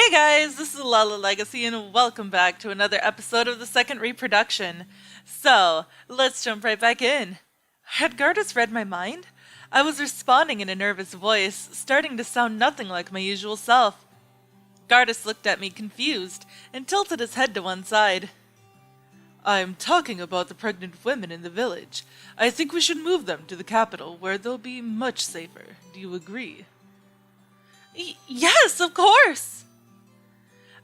Hey guys, this is Lala Legacy and welcome back to another episode of the second reproduction. So, let's jump right back in. Had Gardis read my mind? I was responding in a nervous voice, starting to sound nothing like my usual self. Gardis looked at me confused and tilted his head to one side. I'm talking about the pregnant women in the village. I think we should move them to the capital where they'll be much safer. Do you agree? Yes, of course!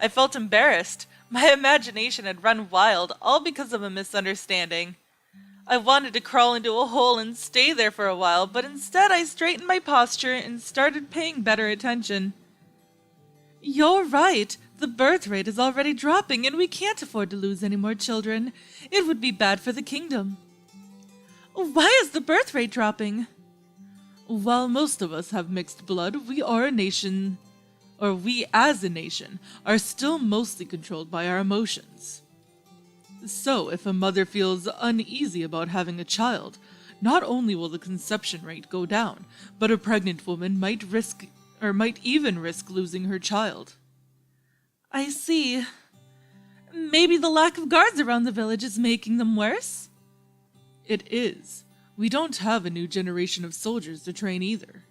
I felt embarrassed. My imagination had run wild, all because of a misunderstanding. I wanted to crawl into a hole and stay there for a while, but instead I straightened my posture and started paying better attention. You're right. The birth rate is already dropping, and we can't afford to lose any more children. It would be bad for the kingdom. Why is the birth rate dropping? While most of us have mixed blood, we as a nation, are still mostly controlled by our emotions. So, if a mother feels uneasy about having a child, not only will the conception rate go down, but a pregnant woman might even risk losing her child. I see. Maybe the lack of guards around the village is making them worse? It is. We don't have a new generation of soldiers to train either.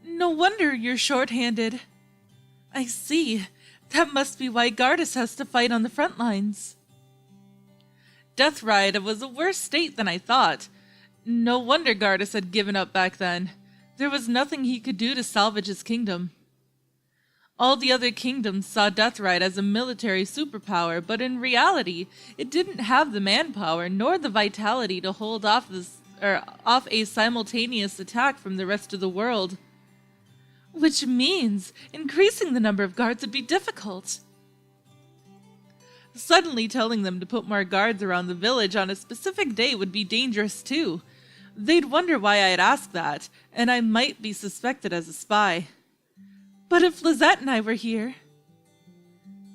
No wonder you're short-handed. I see. That must be why Gardis has to fight on the front lines. Death Ride was a worse state than I thought. No wonder Gardis had given up back then. There was nothing he could do to salvage his kingdom. All the other kingdoms saw Death Ride as a military superpower, but in reality, it didn't have the manpower nor the vitality to hold off a simultaneous attack from the rest of the world. Which means increasing the number of guards would be difficult. Suddenly telling them to put more guards around the village on a specific day would be dangerous too. They'd wonder why I'd ask that, and I might be suspected as a spy. But if Lizette and I were here...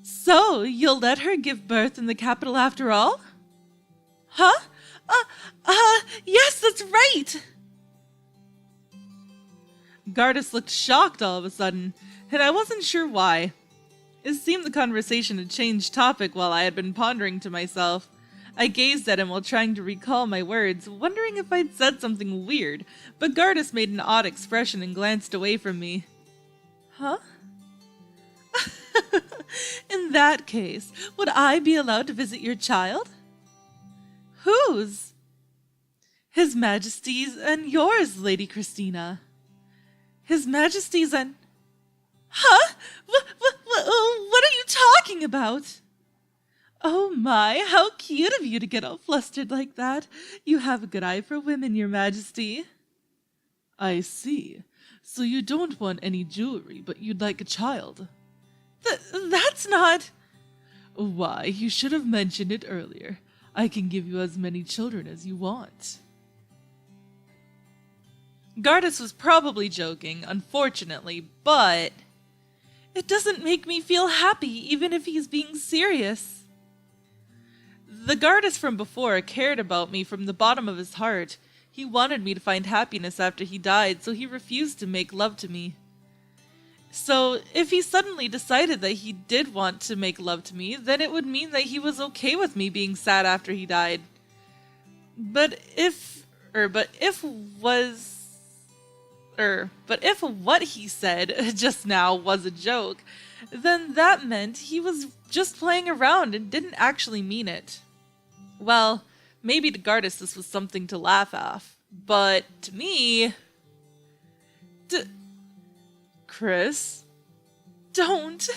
So, you'll let her give birth in the capital after all? Huh? Yes, that's right! Gardis looked shocked all of a sudden, and I wasn't sure why. It seemed the conversation had changed topic while I had been pondering to myself. I gazed at him while trying to recall my words, wondering if I'd said something weird, but Gardis made an odd expression and glanced away from me. Huh? In that case, would I be allowed to visit your child? Whose? His Majesty's and yours, Lady Christina. His Majesty's and... Huh? What are you talking about? Oh my, how cute of you to get all flustered like that. You have a good eye for women, Your Majesty. I see. So you don't want any jewelry, but you'd like a child. That's not... Why, you should have mentioned it earlier. I can give you as many children as you want. Gardis was probably joking, unfortunately, but... It doesn't make me feel happy, even if he's being serious. The Gardis from before cared about me from the bottom of his heart. He wanted me to find happiness after he died, so he refused to make love to me. So, if he suddenly decided that he did want to make love to me, then it would mean that he was okay with me being sad after he died. But if what he said just now was a joke, then that meant he was just playing around and didn't actually mean it. Well, maybe to Gardis this was something to laugh off, but to me... Chris? Don't.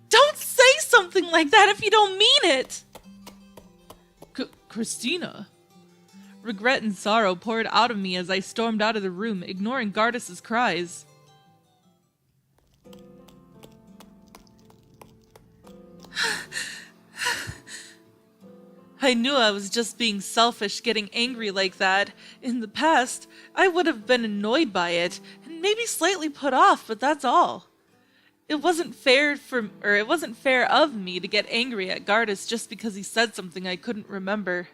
Don't say something like that if you don't mean it! Christina? Regret and sorrow poured out of me as I stormed out of the room, ignoring Gardis's cries. I knew I was just being selfish getting angry like that. In the past, I would have been annoyed by it, and maybe slightly put off, but that's all. It wasn't fair of me to get angry at Gardis just because he said something I couldn't remember.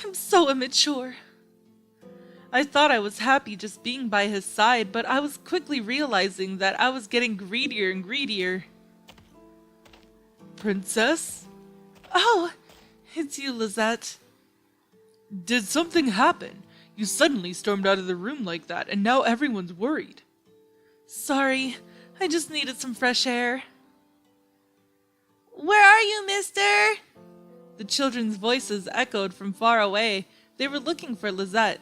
I'm so immature. I thought I was happy just being by his side, but I was quickly realizing that I was getting greedier and greedier. Princess? Oh, it's you, Lizette. Did something happen? You suddenly stormed out of the room like that, and now everyone's worried. Sorry, I just needed some fresh air. Where are you, mister? The children's voices echoed from far away. They were looking for Lizette.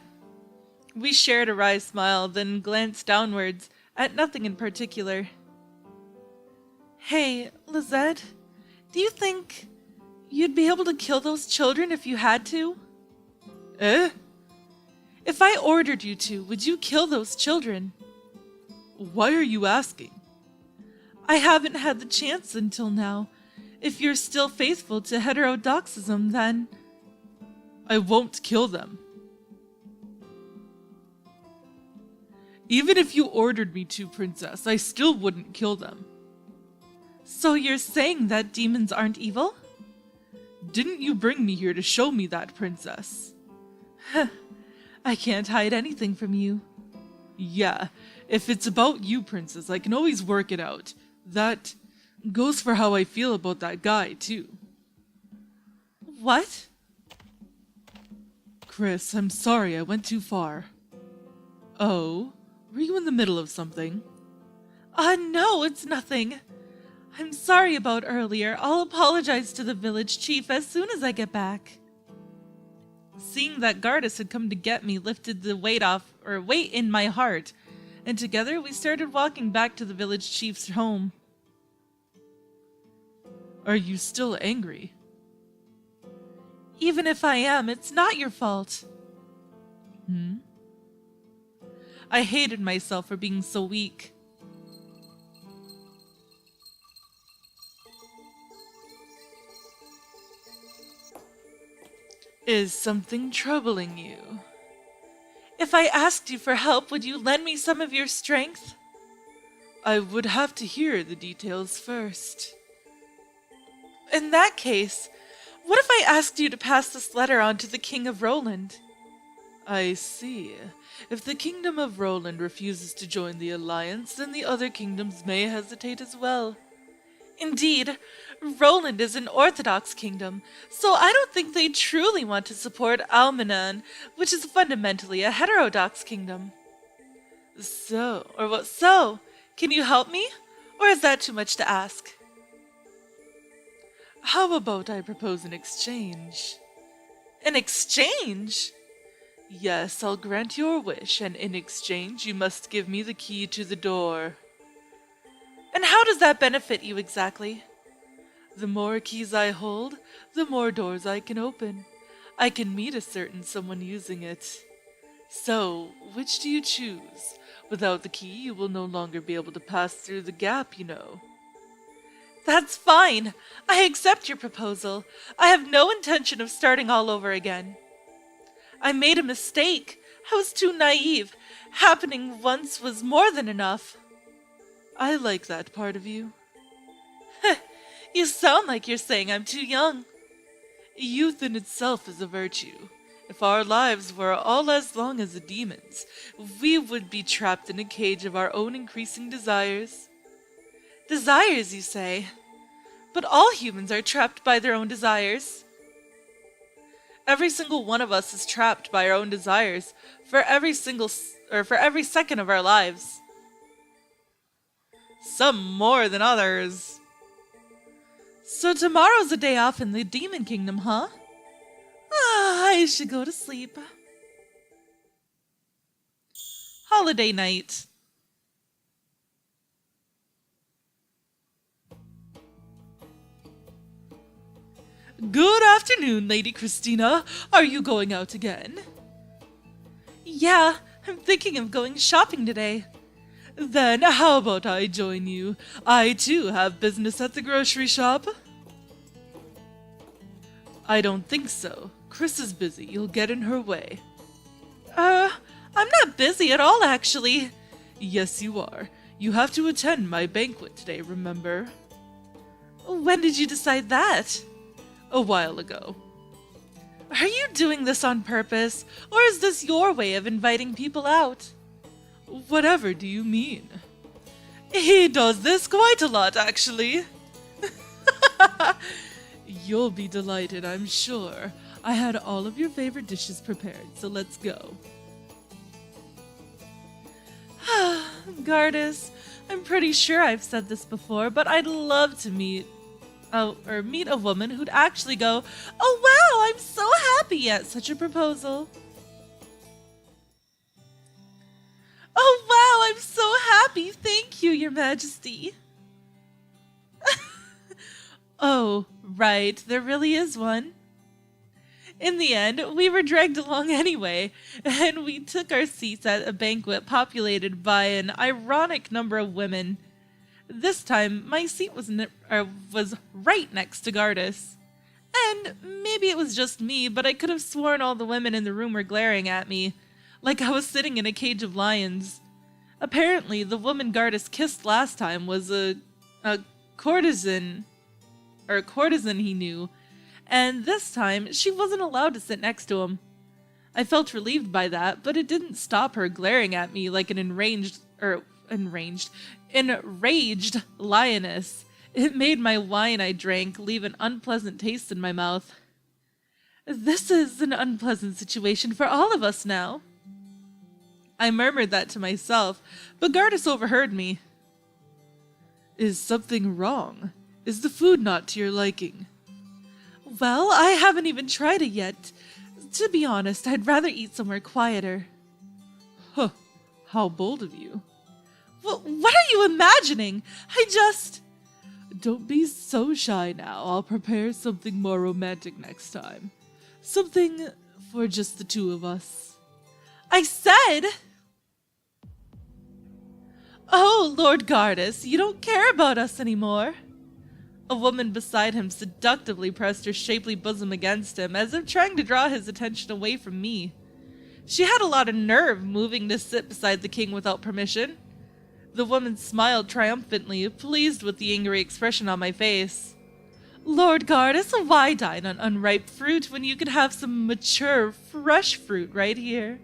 We shared a wry smile, then glanced downwards, at nothing in particular. Hey, Lizette, do you think you'd be able to kill those children if you had to? Eh? If I ordered you to, would you kill those children? Why are you asking? I haven't had the chance until now. If you're still faithful to heterodoxism, then I won't kill them. Even if you ordered me to, Princess, I still wouldn't kill them. So you're saying that demons aren't evil? Didn't you bring me here to show me that, Princess? I can't hide anything from you. Yeah, if it's about you, Princess, I can always work it out. That goes for how I feel about that guy, too. What? Chris, I'm sorry I went too far. Oh, were you in the middle of something? No, it's nothing. I'm sorry about earlier. I'll apologize to the village chief as soon as I get back. Seeing that Gardis had come to get me lifted the weight in my heart, and together we started walking back to the village chief's home. Are you still angry? Even if I am, it's not your fault. I hated myself for being so weak. Is something troubling you? If I asked you for help, would you lend me some of your strength? I would have to hear the details first. In that case, what if I asked you to pass this letter on to the King of Roland? I see. If the Kingdom of Roland refuses to join the alliance, then the other kingdoms may hesitate as well. Indeed, Roland is an Orthodox kingdom, so I don't think they truly want to support Almanan, which is fundamentally a heterodox kingdom. So? Can you help me? Or is that too much to ask? How about I propose an exchange? An exchange? Yes, I'll grant your wish, and in exchange you must give me the key to the door. And how does that benefit you exactly? The more keys I hold, the more doors I can open. I can meet a certain someone using it. So, which do you choose? Without the key, you will no longer be able to pass through the gap, you know. That's fine. I accept your proposal. I have no intention of starting all over again. I made a mistake. I was too naive. Happening once was more than enough. I like that part of you. You sound like you're saying I'm too young. Youth in itself is a virtue. If our lives were all as long as a demon's, we would be trapped in a cage of our own increasing desires. Desires, you say? But all humans are trapped by their own desires. Every single one of us is trapped by our own desires for every second of our lives. Some more than others. So tomorrow's a day off in the Demon Kingdom, huh? I should go to sleep. Holiday night. Good afternoon, Lady Christina. Are you going out again? Yeah, I'm thinking of going shopping today. Then how about I join you? I too have business at the grocery shop. I don't think so. Chris is busy. You'll get in her way. I'm not busy at all, actually. Yes, you are. You have to attend my banquet today, remember? When did you decide that? A while ago. Are you doing this on purpose, or is this your way of inviting people out? Whatever do you mean? He does this quite a lot, actually. You'll be delighted, I'm sure. I had all of your favorite dishes prepared, so let's go. Gardis, I'm pretty sure I've said this before, but I'd love to meet a woman who'd actually go, "Oh wow, I'm so happy at such a proposal." Oh wow, I'm so happy, thank you, Your Majesty. Oh, right, there really is one. In the end, we were dragged along anyway, and we took our seats at a banquet populated by an ironic number of women. This time, my seat was right next to Gardis. And maybe it was just me, but I could have sworn all the women in the room were glaring at me, like I was sitting in a cage of lions. Apparently, the woman Gardis kissed last time was a courtesan he knew, and this time she wasn't allowed to sit next to him. I felt relieved by that, but it didn't stop her glaring at me like an enraged lioness. It made my wine I drank leave an unpleasant taste in my mouth. This is an unpleasant situation for all of us now. I murmured that to myself, but Gardis overheard me. Is something wrong? Is the food not to your liking? Well, I haven't even tried it yet. To be honest, I'd rather eat somewhere quieter. Huh, how bold of you. Well, what are you imagining? Don't be so shy now. I'll prepare something more romantic next time. Something for just the two of us. I said... Oh, Lord Gardis, you don't care about us anymore. A woman beside him seductively pressed her shapely bosom against him, as if trying to draw his attention away from me. She had a lot of nerve moving to sit beside the king without permission. The woman smiled triumphantly, pleased with the angry expression on my face. Lord Gardis, why dine on unripe fruit when you could have some mature, fresh fruit right here?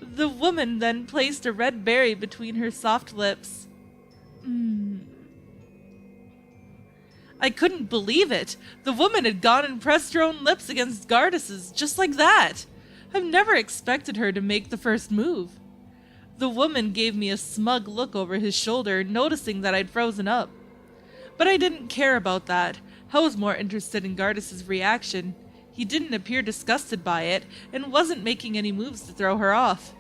The woman then placed a red berry between her soft lips. I couldn't believe it. The woman had gone and pressed her own lips against Gardis's, just like that. I've never expected her to make the first move. The woman gave me a smug look over his shoulder, noticing that I'd frozen up. But I didn't care about that. I was more interested in Gardis's reaction. He didn't appear disgusted by it, and wasn't making any moves to throw her off.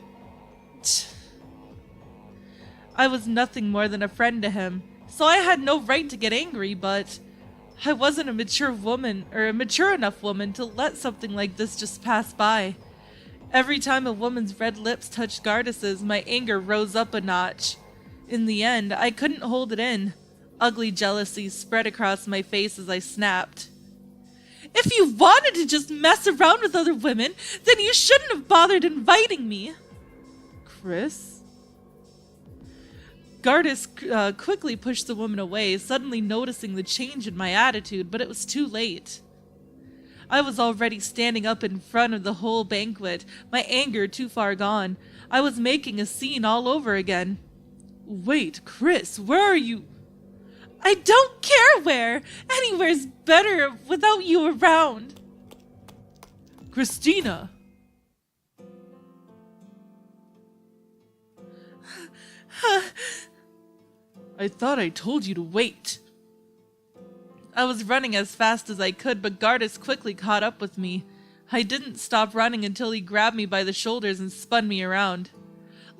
I was nothing more than a friend to him, so I had no right to get angry, but I wasn't a mature enough woman to let something like this just pass by. Every time a woman's red lips touched Gardis's, my anger rose up a notch. In the end, I couldn't hold it in. Ugly jealousy spread across my face as I snapped. If you wanted to just mess around with other women, then you shouldn't have bothered inviting me. Chris? Gardis quickly pushed the woman away, suddenly noticing the change in my attitude, but it was too late. I was already standing up in front of the whole banquet, my anger too far gone. I was making a scene all over again. Wait, Chris, where are you? I don't care where! Anywhere's better without you around! Christina! I thought I told you to wait. I was running as fast as I could, but Gardis quickly caught up with me. I didn't stop running until he grabbed me by the shoulders and spun me around.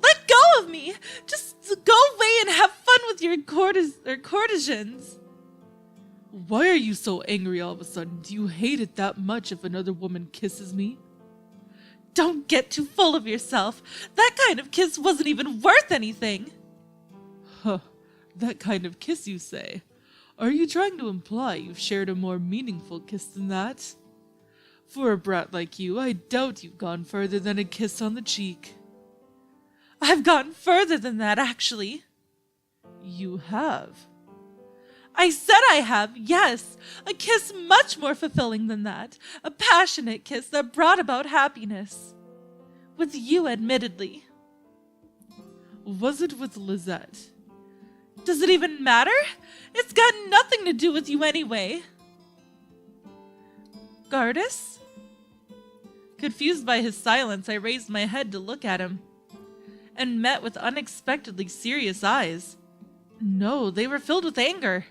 Let go of me! Just go away and have fun with your courtesans! Why are you so angry all of a sudden? Do you hate it that much if another woman kisses me? Don't get too full of yourself. That kind of kiss wasn't even worth anything. Huh, that kind of kiss, you say? Are you trying to imply you've shared a more meaningful kiss than that? For a brat like you, I doubt you've gone further than a kiss on the cheek. I've gone further than that, actually. You have? I said I have, yes. A kiss much more fulfilling than that. A passionate kiss that brought about happiness. With you, admittedly. Was it with Lizette? Does it even matter? It's got nothing to do with you anyway. Gardis? Confused by his silence, I raised my head to look at him, and met with unexpectedly serious eyes. No, they were filled with anger.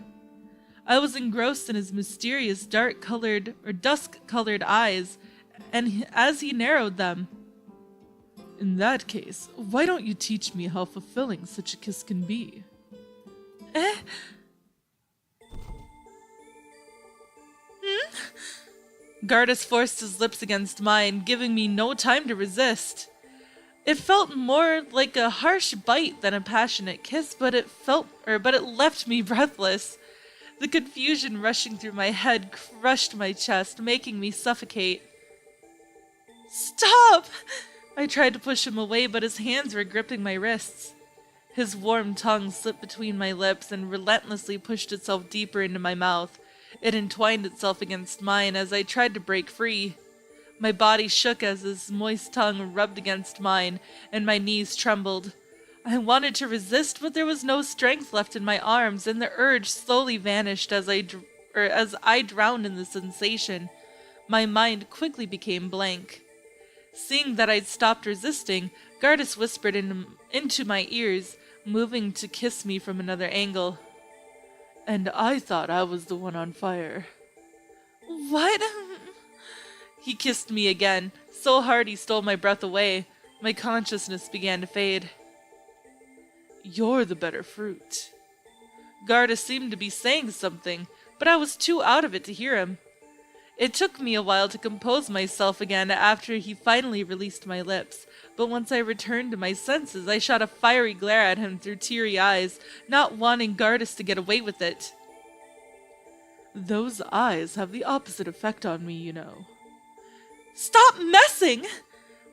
I was engrossed in his mysterious dark-colored or dusk-colored eyes, and as he narrowed them, in that case, why don't you teach me how fulfilling such a kiss can be? Gardis forced his lips against mine, giving me no time to resist. It felt more like a harsh bite than a passionate kiss, but it left me breathless. The confusion rushing through my head crushed my chest, making me suffocate. Stop! I tried to push him away, but his hands were gripping my wrists. His warm tongue slipped between my lips and relentlessly pushed itself deeper into my mouth. It entwined itself against mine as I tried to break free. My body shook as his moist tongue rubbed against mine, and my knees trembled. I wanted to resist, but there was no strength left in my arms, and the urge slowly vanished as I drowned in the sensation. My mind quickly became blank. Seeing that I'd stopped resisting, Gardis whispered into my ears, moving to kiss me from another angle. And I thought I was the one on fire. What? He kissed me again, so hard he stole my breath away. My consciousness began to fade. You're the better fruit. Gardis seemed to be saying something, but I was too out of it to hear him. It took me a while to compose myself again after he finally released my lips, but once I returned to my senses, I shot a fiery glare at him through teary eyes, not wanting Gardis to get away with it. Those eyes have the opposite effect on me, you know. Stop messing!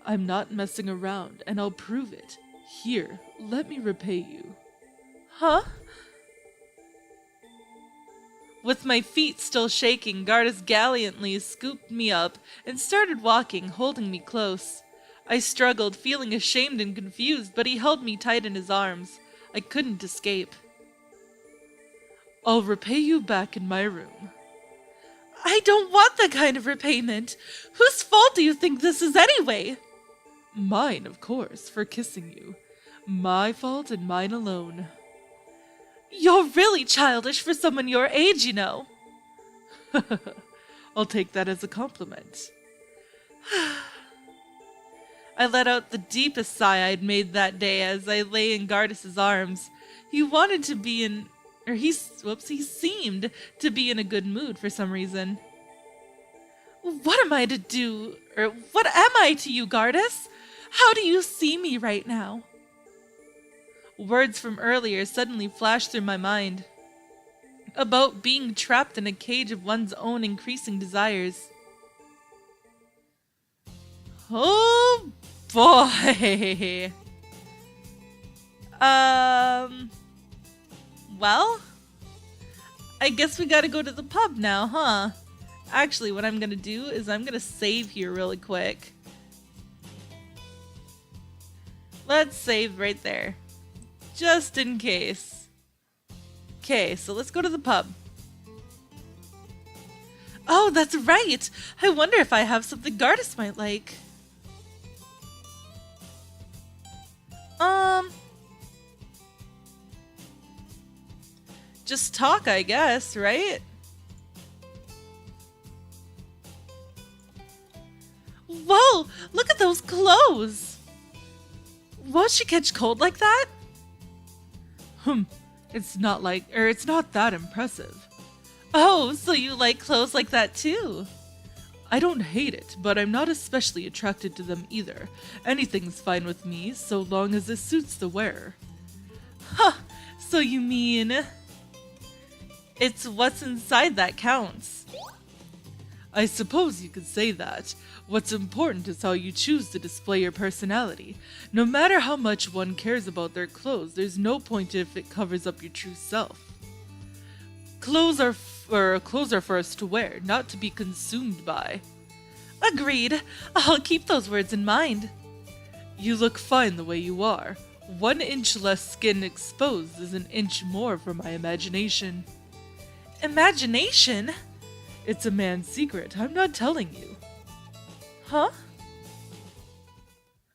I'm not messing around, and I'll prove it. Here, let me repay you. Huh? With my feet still shaking, Gardis gallantly scooped me up and started walking, holding me close. I struggled, feeling ashamed and confused, but he held me tight in his arms. I couldn't escape. I'll repay you back in my room. I don't want that kind of repayment. Whose fault do you think this is anyway? Mine, of course, for kissing you. My fault and mine alone. You're really childish for someone your age, you know. I'll take that as a compliment. I let out the deepest sigh I'd made that day as I lay in Gardis's arms. He wanted to be in... he seemed to be in a good mood for some reason. What am I to do... what am I to you, Gardis? How do you see me right now? Words from earlier suddenly flashed through my mind. About being trapped in a cage of one's own increasing desires. Oh boy! Well, I guess we gotta go to the pub now, huh? Actually, what I'm gonna do is I'm gonna save here really quick. Let's save right there. Just in case. Okay, so let's go to the pub. Oh, that's right! I wonder if I have something Gardis might like. Just talk, I guess, right? Whoa! Look at those clothes! Won't she catch cold like that? It's not that impressive. Oh, so you like clothes like that too? I don't hate it, but I'm not especially attracted to them either. Anything's fine with me, so long as it suits the wearer. Huh, so you mean... it's what's inside that counts. I suppose you could say that. What's important is how you choose to display your personality. No matter how much one cares about their clothes, there's no point if it covers up your true self. Clothes are for us to wear, not to be consumed by. Agreed. I'll keep those words in mind. You look fine the way you are. 1 inch less skin exposed is an inch more for my imagination. Imagination? It's a man's secret. I'm not telling you. Huh?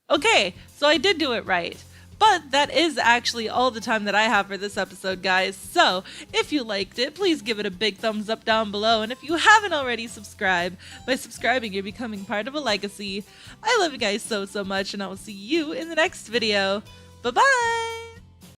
Okay, so I did do it right. But that is actually all the time that I have for this episode, guys. So, if you liked it, please give it a big thumbs up down below. And if you haven't already subscribed, by subscribing, you're becoming part of a legacy. I love you guys so much, and I will see you in the next video. Bye-bye!